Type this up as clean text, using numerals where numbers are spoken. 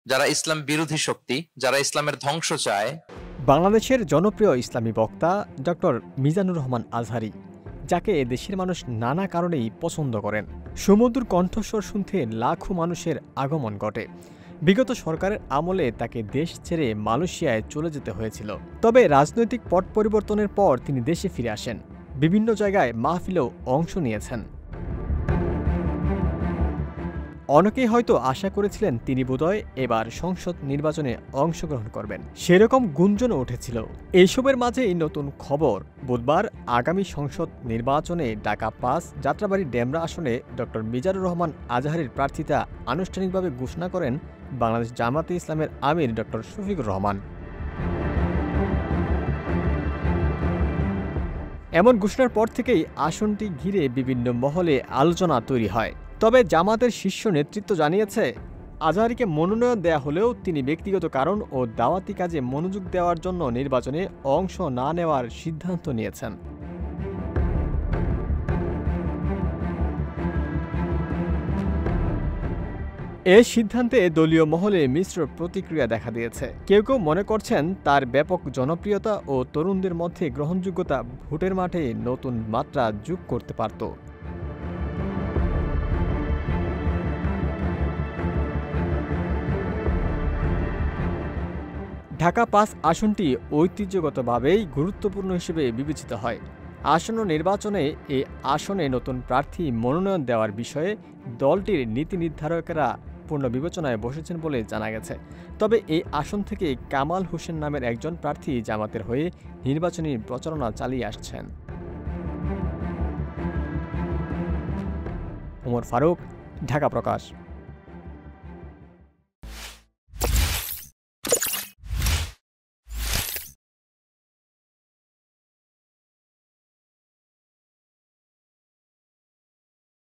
যারা ইসলাম বিরোধী শক্তি, যারা ইসলামের ধ্বংস চায়। বাংলাদেশের জনপ্রিয় ইসলামী বক্তা ডক্টর মিজানুর রহমান আজহারী, যাকে দেশের মানুষ নানা কারণেই পছন্দ করেন। সুমধুর কণ্ঠস্বর শুনতে লাখো মানুষের আগমন ঘটে। বিগত সরকারের আমলে তাকে দেশ ছেড়ে মালয়েশিয়ায় চলে যেতে হয়েছিল। তবে রাজনৈতিক পট পরিবর্তনের পর তিনি দেশে ফিরে আসেন। বিভিন্ন জায়গায় মাহফিলেও অংশ নিয়েছেন। অনেকেই হয়তো আশা করেছিলেন তিনি বোধহয় এবার সংসদ নির্বাচনে অংশগ্রহণ করবেন, সেরকম গুঞ্জনও উঠেছিল। এইসবের মাঝেই নতুন খবর, বুধবার আগামী সংসদ নির্বাচনে ঢাকা-৫ যাত্রাবাড়ী ডেমরা আসনে ডক্টর মিজানুর রহমান আজহারীর প্রার্থিতা আনুষ্ঠানিকভাবে ঘোষণা করেন বাংলাদেশ জামায়াতে ইসলামের আমির ডক্টর শফিকুর রহমান। এমন ঘোষণার পর থেকেই আসনটি ঘিরে বিভিন্ন মহলে আলোচনা তৈরি হয়। তবে জামাতের শীর্ষ নেতৃত্ব জানিয়েছে, আজহারীকে মনোনয়ন দেয়া হলেও তিনি ব্যক্তিগত কারণ ও দাওয়াতি কাজে মনোযোগ দেওয়ার জন্য নির্বাচনে অংশ না নেওয়ার সিদ্ধান্ত নিয়েছেন। এই সিদ্ধান্তে দলীয় মহলে মিশ্র প্রতিক্রিয়া দেখা দিয়েছে। কেউ কেউ মনে করছেন তার ব্যাপক জনপ্রিয়তা ও তরুণদের মধ্যে গ্রহণযোগ্যতা ভোটের মাঠে নতুন মাত্রা যোগ করতে পারত। ঢাকা-৫ আসনটি ঐতিহ্যগতভাবেই গুরুত্বপূর্ণ হিসেবে বিবেচিত হয়। আসন্ন নির্বাচনে এই আসনে নতুন প্রার্থী মনোনয়ন দেওয়ার বিষয়ে দলটির নীতি নির্ধারকেরা পূর্ণ বিবেচনায় বসেছেন বলে জানা গেছে। তবে এই আসন থেকে কামাল হোসেন নামের একজন প্রার্থী জামাতের হয়ে নির্বাচনী প্রচারণা চালিয়ে আসছেন। ওমর ফারুক, ঢাকা প্রকাশ।